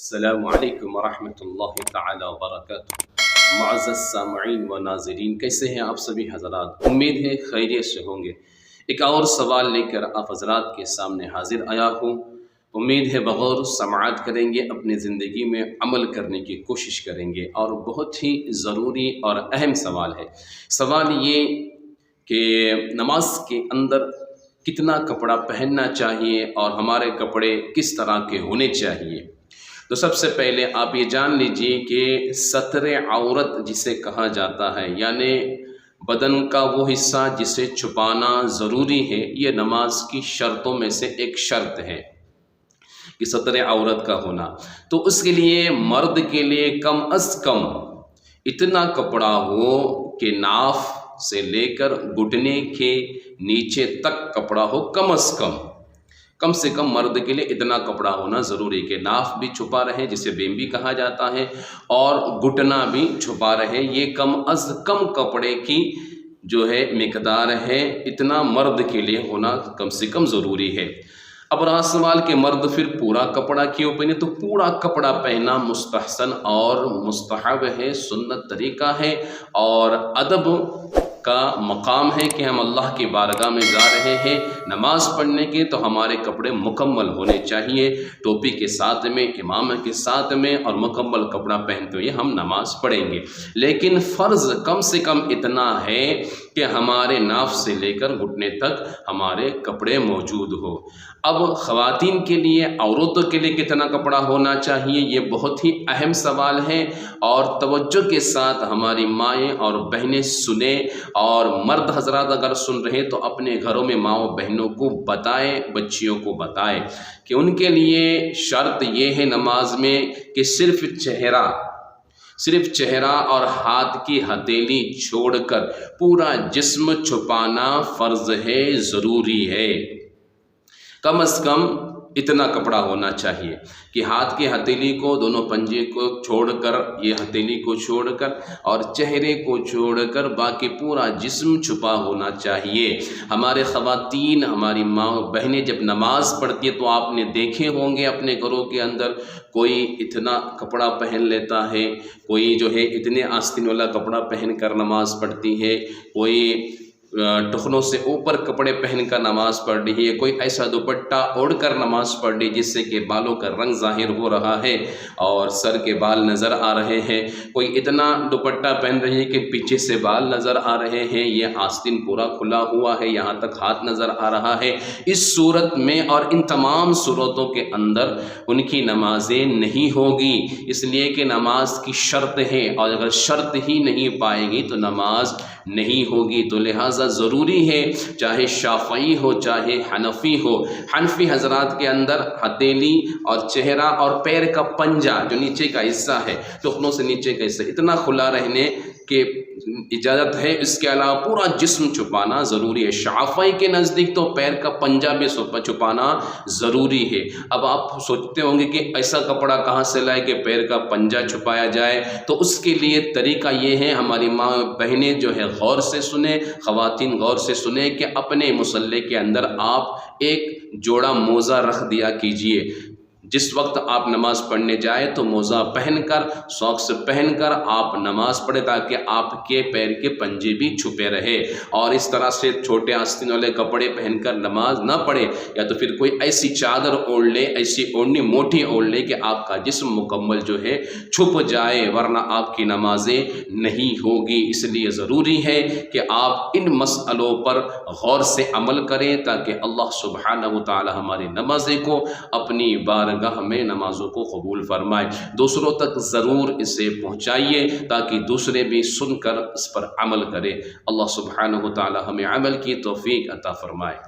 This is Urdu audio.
السلام علیکم ورحمۃ اللہ تعالی وبرکاتہ۔ معزز سامعین و ناظرین، کیسے ہیں آپ سبھی حضرات؟ امید ہے خیریت سے ہوں گے۔ ایک اور سوال لے کر آپ حضرات کے سامنے حاضر آیا ہوں۔ امید ہے بغور سماعت کریں گے، اپنی زندگی میں عمل کرنے کی کوشش کریں گے، اور بہت ہی ضروری اور اہم سوال ہے۔ سوال یہ کہ نماز کے اندر کتنا کپڑا پہننا چاہیے اور ہمارے کپڑے کس طرح کے ہونے چاہیے۔ تو سب سے پہلے آپ یہ جان لیجئے کہ ستر عورت جسے کہا جاتا ہے، یعنی بدن کا وہ حصہ جسے چھپانا ضروری ہے، یہ نماز کی شرطوں میں سے ایک شرط ہے کہ ستر عورت کا ہونا۔ تو اس کے لیے مرد کے لیے کم از کم اتنا کپڑا ہو کہ ناف سے لے کر گھٹنے کے نیچے تک کپڑا ہو، کم سے کم مرد کے لیے اتنا کپڑا ہونا ضروری کہ ناف بھی چھپا رہے، جسے بیم بھی کہا جاتا ہے، اور گھٹنا بھی چھپا رہے۔ یہ کم از کم کپڑے کی جو ہے مقدار ہے، اتنا مرد کے لیے ہونا کم سے کم ضروری ہے۔ اب رہا سوال کہ مرد پھر پورا کپڑا کیوں پہنے، تو پورا کپڑا پہننا مستحسن اور مستحب ہے، سنت طریقہ ہے، اور ادب کا مقام ہے کہ ہم اللہ کی بارگاہ میں جا رہے ہیں نماز پڑھنے کے، تو ہمارے کپڑے مکمل ہونے چاہیے، ٹوپی کے ساتھ میں، امامہ کے ساتھ میں، اور مکمل کپڑا پہنتے ہوئے ہم نماز پڑھیں گے۔ لیکن فرض کم سے کم اتنا ہے کہ ہمارے ناف سے لے کر گھٹنے تک ہمارے کپڑے موجود ہو۔ اب خواتین کے لیے، عورتوں کے لیے کتنا کپڑا ہونا چاہیے، یہ بہت ہی اہم سوال ہے، اور توجہ کے ساتھ ہماری مائیں اور بہنیں سنیں، اور مرد حضرات اگر سن رہے تو اپنے گھروں میں ماؤں بہنوں کو بتائیں، بچیوں کو بتائیں کہ ان کے لیے شرط یہ ہے نماز میں کہ صرف چہرہ اور ہاتھ کی ہتھیلی چھوڑ کر پورا جسم چھپانا فرض ہے، ضروری ہے۔ کم از کم اتنا کپڑا ہونا چاہیے کہ ہاتھ کی ہتھیلی کو، دونوں پنجے کو چھوڑ کر، یہ ہتھیلی کو چھوڑ کر اور چہرے کو چھوڑ کر باقی پورا جسم چھپا ہونا چاہیے۔ ہمارے خواتین، ہماری ماں بہنیں جب نماز پڑھتی ہیں تو آپ نے دیکھے ہوں گے اپنے گھروں کے اندر، کوئی اتنا کپڑا پہن لیتا ہے، کوئی جو ہے اتنے آستین والا کپڑا پہن کر نماز پڑھتی ہے، کوئی ٹخنوں سے اوپر کپڑے پہن کر نماز پڑھ رہی ہے، کوئی ایسا دوپٹہ اوڑھ کر نماز پڑھ رہی جس سے کہ بالوں کا رنگ ظاہر ہو رہا ہے اور سر کے بال نظر آ رہے ہیں، کوئی اتنا دوپٹہ پہن رہی ہے کہ پیچھے سے بال نظر آ رہے ہیں، یہ آستین پورا کھلا ہوا ہے، یہاں تک ہاتھ نظر آ رہا ہے۔ اس صورت میں اور ان تمام صورتوں کے اندر ان کی نمازیں نہیں ہوگی، اس لیے کہ نماز کی شرط ہے، اور اگر شرط ہی نہیں پائے گی تو نماز نہیں ہوگی۔ تو لہٰذا ضروری ہے، چاہے شافعی ہو چاہے حنفی ہو، حنفی حضرات کے اندر ہتھیلی اور چہرہ اور پیر کا پنجہ جو نیچے کا حصہ ہے، ٹخنوں سے نیچے کا حصہ اتنا کھلا رہنے کی اجازت ہے، اس کے علاوہ پورا جسم چھپانا ضروری ہے۔ شافعی کے نزدیک تو پیر کا پنجہ بھی چھپانا ضروری ہے۔ اب آپ سوچتے ہوں گے کہ ایسا کپڑا کہاں سے لائے کہ پیر کا پنجہ چھپایا جائے، تو اس کے لیے طریقہ یہ ہے، ہماری ماں بہنیں جو ہے غور سے سنیں، خواتین غور سے سنیں کہ اپنے مصلے کے اندر آپ ایک جوڑا موزہ رکھ دیا کیجئے۔ جس وقت آپ نماز پڑھنے جائیں تو موزہ پہن کر، ساکس پہن کر آپ نماز پڑھیں، تاکہ آپ کے پیر کے پنجے بھی چھپے رہے، اور اس طرح سے چھوٹے آستین والے کپڑے پہن کر نماز نہ پڑھے، یا تو پھر کوئی ایسی چادر اوڑھ لے، ایسی اوڑھنی موٹی اوڑھ لے کہ آپ کا جسم مکمل جو ہے چھپ جائے، ورنہ آپ کی نمازیں نہیں ہوگی۔ اس لیے ضروری ہے کہ آپ ان مسئلوں پر غور سے عمل کریں، تاکہ اللہ سبحانہ وتعالی ہماری نمازیں کو اپنی بارگاہ میں نمازوں کو قبول فرمائے۔ دوسروں تک ضرور اسے پہنچائیے تاکہ دوسرے بھی سن کر اس پر عمل کرے۔ اللہ سبحانہ وتعالی ہمیں عمل کی توفیق عطا فرمائے۔